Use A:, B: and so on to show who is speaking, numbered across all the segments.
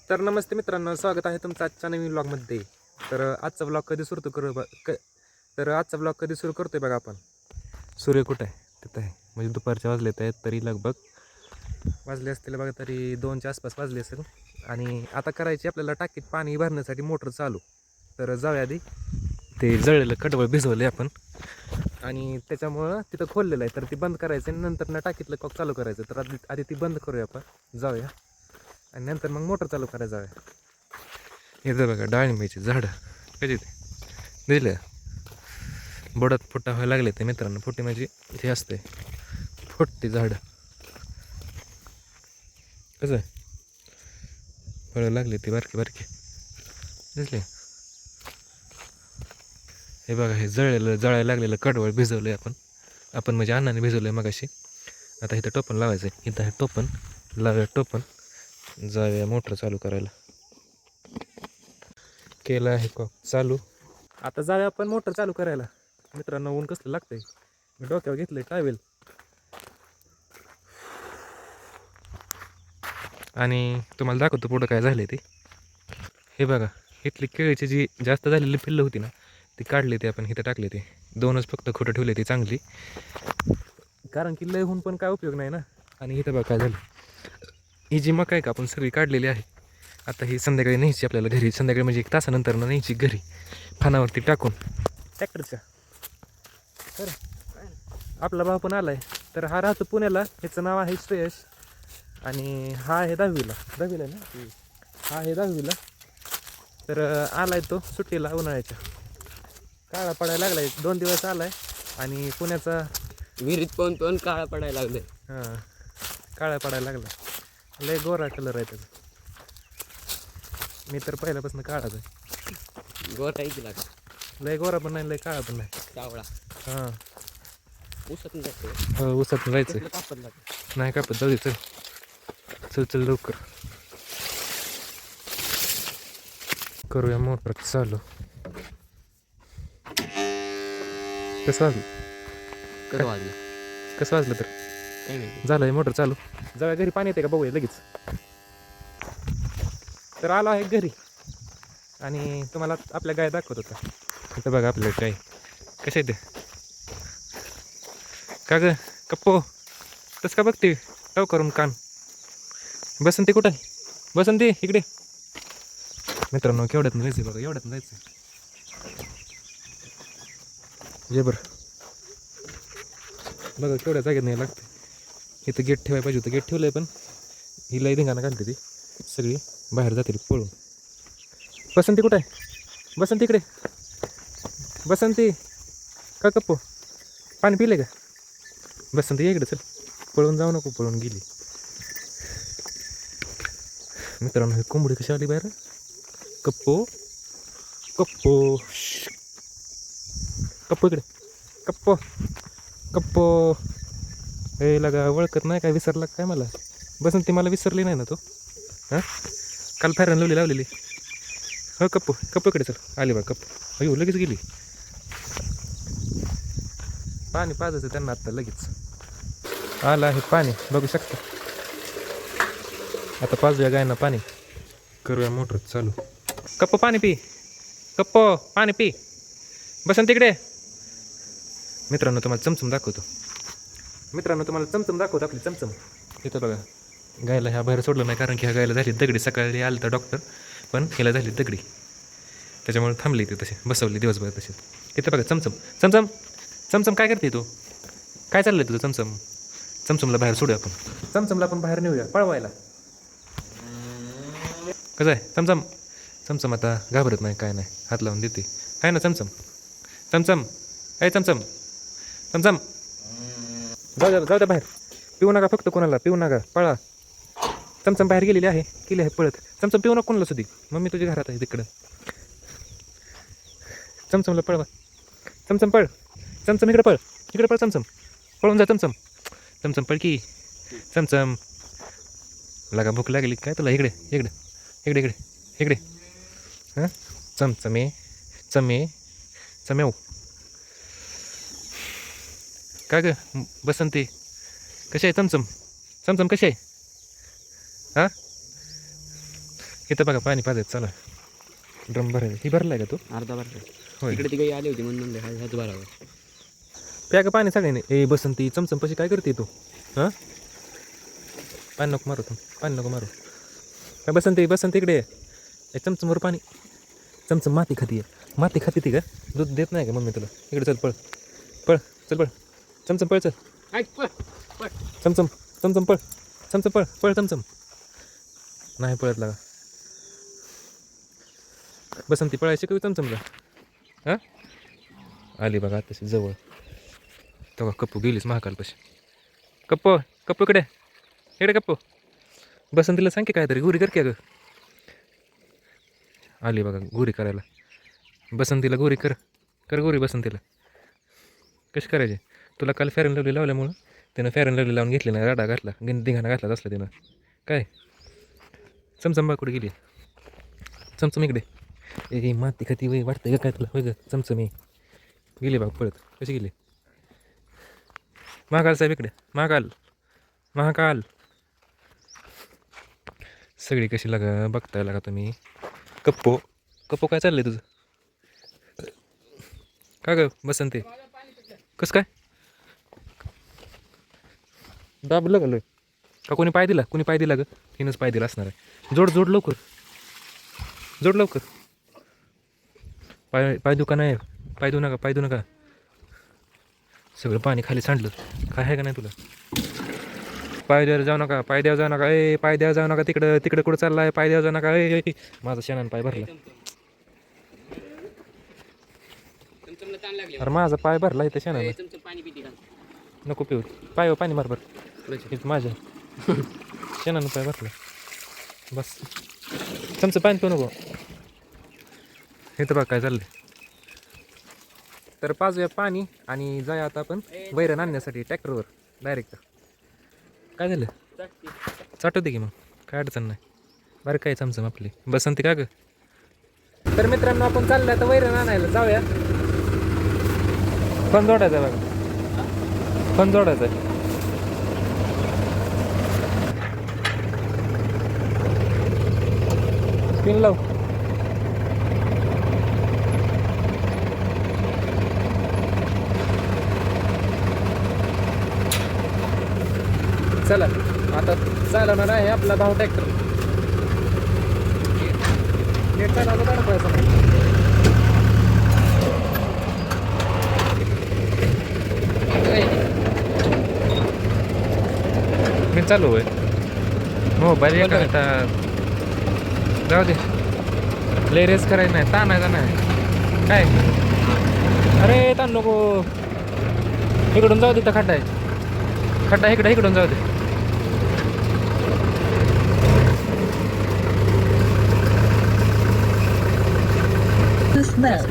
A: तर नमस्ते मित्रांनो, स्वागत आहे तुमचं आजच्या नवीन व्लॉगमध्ये. तर आजचा व्लॉग कधी सुरू करतोय बघा आपण. सूर्य कुठं आहे? तिथं आहे. म्हणजे दुपारच्या वाजलेत आहेत तरी लगभग वाजले असतील बघा, तरी 2च्या आसपास वाजले असेल. आणि आता करायची आपल्याला टाकीत पाणी भरण्यासाठी मोटर चालू. तर जाऊया आधी ते जळलेलं कडवळ भिजवले आपण आणि त्याच्यामुळं तिथं खोललेलं आहे, तर ती बंद करायचं आणि नंतर ना टाकीतलं कॉक चालू करायचं. तर आधी ती बंद करूया आपण, जाऊया आणि नंतर मग मोटर चालू करायचं जाऊया. इथं बघा डाळिंबाची झाडं कधी ते दिलं बडत फुटा व्हायला लागले ते मित्रांनो. फुटे म्हणजे हे असते फुटते झाडं, कसं आहे फळं लागले ते बारके बारके दिसले. हे बघा हे जळायला लागलेलं कडवळ भिजवलं आहे आपण म्हणजे अन्नाने भिजवलं आहे मगाशी. आता इथं टोपण लावायचं आहे. इथं आहे टोपण, लावूया टोपण, जाऊया मोटर चालू करायला. केलं आहे कॉक चालू. आता जाऊया आपण मोटर चालू करायला. मित्रांनो ऊन कसलं लागतंय, मी डोक्यावर घेतलंय टावेल आणि तुम्हाला दाखवतो पुढं काय झालंय ते. हे बघा इथली केळीची जी जास्त झालेली पिल्लं होती ना, ती काढली ते आपण इथं टाकले. ते दोनच फक्त खोटं ठेवले ती चांगली, कारण की लय होऊन पण काय उपयोग नाही ना. आणि इथं बघा काय झालं, ही जी मका आहे का आपण सगळी काढलेली आहे. आता ही संध्याकाळी न्यायची आपल्याला घरी. संध्याकाळी म्हणजे 1 तासानंतर न्यायची घरी फानावरती टाकून ट्रॅक्टरच्या. तर आपला भाऊ पण आलाय. तर हा राहतो पुण्याला, ह्याचं नाव आहे श्रेयश आणि हा आहे 10वीला आहे ना, हा आहे 10वीला. तर आलाय तो सुट्टीला उन्हाळ्याच्या. काळा पडायला लागलाय, 2 दिवस आलाय आणि पुण्याचा
B: विहिरीत पण काळा पडायला लागले.
A: हां काळा पडायला लागला. लय गोरा कलर आहे त्याचा. मी तर पहिल्यापासून काळाच आहे.
B: गोरा की लागला,
A: लय गोरा पण नाही लय काळा पण नाही.
B: सावळा.
A: हां
B: ऊसातून जातो.
A: हो ऊसातून जायचं
B: कापत लागतो.
A: नाही कापत. जाऊ दे, चल चल चल लवकर करूया मोटर चालू. कसं वाजलं
B: कसं वाजलं?
A: कसं वाजलं तर
B: काही नाही.
A: झालं मोटर चालू. जाऊया घरी, पाणी येते का बघूया लगेच. तर आलो आहे घरी आणि तुम्हाला आपल्या गाय दाखवत होता. इथं बघा आपल्या गाय कशा येते. का ग कप्पो तसं का बघते टव करून कान. बसंती कुठं आहे? बसंती इकडे. मित्रांनो केवढ्यातून जायचं बघा, एवढ्यातून जायचं जे बरं बघा केवढ्या जागेत नाही लागते. इथं गेट ठेवायला पाहिजे होतं, गेट ठेवलं आहे पण ही लई धिंगाणा घालते ती सगळी बाहेर जाते पळून. बसंती कुठं आहे? बसंती इकडे. बसंती का कप्पो पाणी पिले का? बसंती ये इकडे चल, पळून जाऊ नको, पळून गेली. मित्रांनो हे कोंबडी कशी आली बाहेर. कप्पो कप्पो कप्पो इकडे. कप्पो कप्पो हे लगा ओळखत नाही काय, विसरला काय मला. बसंती मला विसरली नाही ना तो. हां काल फॅरन लावलेली. हो कप्पू कप्पू इकडे चल. आली बा कप्पू. अयो लगेच गेली. पाणी पाजायचं त्यांना आत्ता लगेच. आलं आहे पाणी बघू शकता. आता पाजूया गायना पाणी, करूया मोटर चालू. कप्पो पाणी पी, कप्पो पाणी पी. बसन तिकडे. मित्रांनो तुम्हाला चमचम दाखवतो. आपली चमचम. इथं बघा गायला ह्या बाहेर सोडलं नाही, कारण की ह्या गायला झाली दगडी. सकाळी आलं तर डॉक्टर, पण ह्याला झाली दगडी, त्याच्यामुळे थांबली ती तशी, बसवली दिवसभर तशी. इथं बघा चमचम चमचम चमचम काय करते तू? काय चाललंय तुझं चमचम? चमचमला बाहेर सोडूया आपण. चमचमला आपण बाहेर नेऊया पळवायला. कसं आहे चमचम? चमचम आता घाबरत नाही काय नाही, हात लावून देते. आहे ना चमचम? चमचम आहे चमचम. चमचम जाऊ द्या बाहेर. पिऊ नका फक्त, कोणाला पिऊ नका, पळा. चमचम बाहेर गेलेली आहे पळत. चमचम पिऊ नका कोणाला सुधी. मम्मी तुझ्या घरात आहे तिकडं. चमचमला पळवा. चमचम पळ. चमचम इकडे पळ चमचम. पळून जा चमचम. चमचम पळ की. चमचम लागा भूक लागली काय तुला? इकडे इकडे इकडे इकडे इकडे. हां चमचमे चमेव. का ग बसंती कशी आहे चमचम? चमचम कशी आहे? हां इथं बघा पाणी पाजायचं चला. ड्रम भरायचं. ही भरला आहे का तू?
B: अर्धा बार
A: होय.
B: इकडे ती काही आली होती म्हणून म्हणलं ह्याच भरावं.
A: प्या का पाणी सगळ्यांनी. ए बसंती चमचम पशी काय करते तू? हां पाणी नको मारू तू. पाणी नको मारू. काय बसंती इकडे ये. ए चमचमवर पाणी. चमचम माती खाती आहे. माती खाती ती का? दूध देत नाही का मम्मी तुला? इकडे चल पळ पळ चल पळ. चमचम पळ चल. चमचम चमचम पळ. चमचम पळ पळ चमचम. नाही पळत लागा. बसंती पळायची शिकवी चमचमला. हां आली बघा तशी जवळ. तेव्हा कप्पू गेलीच महाकालपाशी. कप्पू कप्पू इकडे कप्पू. बसंतीला सांग की काहीतरी गुरी कर की अगं. आली बघा गुरी करायला. बसंतीला गुरी कर. कर गुरी बसंतीला. कशी करायची? तुला काल फेअर अँड लवली लावल्यामुळं त्यानं फेअर अँड लवली लावून घेतली नाही. राडा घातला धिंगाणा घातला असला त्यानं. काय चमचम बा कुठे गेली? चमचम इकडे. ए माती खाती वय वाटतं का काय तुला? होय ग चमचम गेली बाग पळत. कशी गेली? महाकाल साहेब इकडे. महाकाल सगळी कशी लागा बघताय लागा तुम्ही. कप्पो काय चाललंय तुझं? का ग बसंते कसं काय दाबलं गेलं का? कोणी पाय दिला? कोणी पाय दिला ग? हिनंच पाय दिला असणार आहे. जोड लवकर. पाय दुखा नाही. पाय देऊ नका. सगळं पाणी खाली सांडलं. काय आहे का नाही तुला? पाय द्यायला जाऊ नका. पाय द्यायला जाऊ नका. तिकडं कुठं चालला आहे? पाय द्यायला जाऊ नका. ए माझा शेणानं पाय भरला. अरे माझा पाय भरला इथं शेणानं.
B: पाणी पिते का?
A: नको पिऊ. पाय पाणी मार बरं. इथं माझ्या शेणानं पाय भरला. बस चमचं पाणी पिऊ नको. इथं बघ काय चाललंय. तर पाजूया पाणी आणि जाऊया आता आपण वैरण आणण्यासाठी ट्रॅक्टरवर डायरेक्ट. काय झालं? चाटू दे की मग काय अडचण नाही. बरं काय चमचम आपली बसंती का ग? तर मित्रांनो आपण चाललं आता वैरण आणायला. जाऊया. पण जोडायचं आहे बघा. पण जोडायचं आहे. पिन लाव. चला आता चालवणार आहे आपला भाऊ ट्रॅक्टर. नेट चालवलं बरं पैसा. मी चालू आहे मोबाईल एका आता. जाऊ दे लय रेस करायचं नाही. ताणायचा नाही काय. अरे ताण नको. इकडून जाऊ दे. तर खड्डा आहे. इकडून जाऊ दे. बस.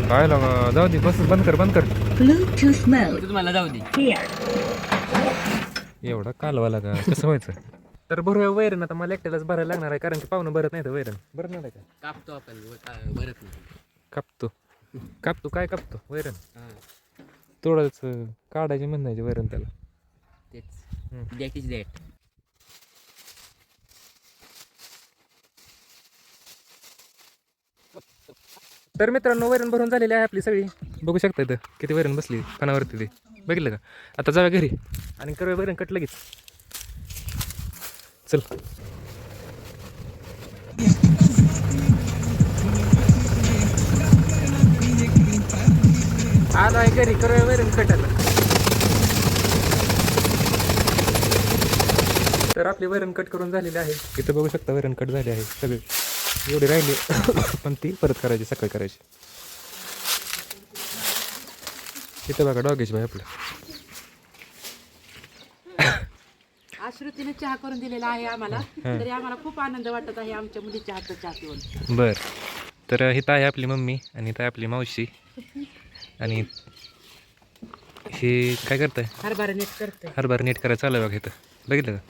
A: काय लागा जाऊ दे. बस बंद कर.
C: Bluetooth mode.
B: तुम्हाला जाऊ दे.
C: Here.
A: एवढा कालवा लागा कसं व्हायचं? तर भरूया वैरण. आता मला एकट्यालाच भरायला लागणार आहे कारण की पाहुणं भरत नाही तर वैरण भरत नाही का?
B: कापतो आपण भरत नाही.
A: कापतो काय कापतो वैरण?
B: हां
A: थोडंच काढायची म्हणायची वैरण त्याला.
B: तेच दॅट इज दॅट.
A: तर मित्रांनो वैरण भरून झालेली आहे आपली सगळी. बघू शकता इथं किती वैरण बसली पानावरती. ते बघितलं का? आता जाऊया घरी आणि करूया वैरण कट लगेच. चल आलो आहे घरी. करूया वैरण कट आता. तर आपली वैरण कट करून झालेली आहे. इथं बघू शकता वैरण कट झाली आहे सगळे. एवढी राहिली पण ती परत करायची. सकाळी करायची. इथं बघा डॉगेश भाई आपलं.
D: आश्रुतीने चहा करून दिलेला आहे आम्हाला. तरी आम्हाला खूप आनंद वाटत आहे आमच्या मुलीच्या हातचा चहा पिऊन.
A: बर. तर इथं आहे आपली मम्मी आणि इथं आहे आपली मावशी. आणि हे काय करताय?
D: हरभरा नीट करते.
A: हरभरा नीट करायचं चालू आहे बघा इथं. बघितलं का?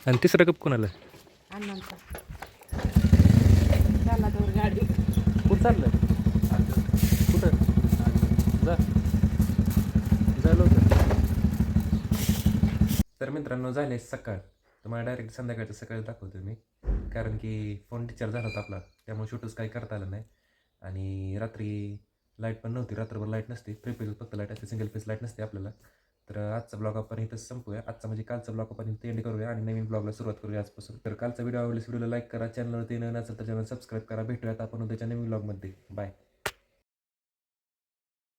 A: आणि तिसरा कप कोणाला?
D: अण्णांचा. चालला तर गाडी.
A: कुठं चाललं? कुठं जा लवकर. तर मित्रांनो झाले सकाळ. तुम्हाला डायरेक्ट संध्याकाळचं सकाळी दाखवतो मी, कारण की फोन डिस्चार्ज झाला होता आपला, त्यामुळे शूटच काही करता आलं नाही. आणि रात्री लाईट पण नव्हती, रात्रभर लाईट नसते, 3 फेज फक्त लाईट असते, सिंगल फेज लाईट नसते आपल्याला. तर आजचा ब्लॉग आपण इथंच संपूया. आजचा म्हणजे कालचा ब्लॉग आपण इथं एंड करूया आणि नवीन ब्लॉगला सुरुवात करूया आजपासून. तर कालचा व्हिडिओ आवडल्यास व्हिडिओला लाईक करा, चॅनलवरती नवीन असेल तर चॅनल सबस्क्राईब करा. भेटूयात आपण उद्याच्या नवीन ब्लॉगमध्ये. बाय.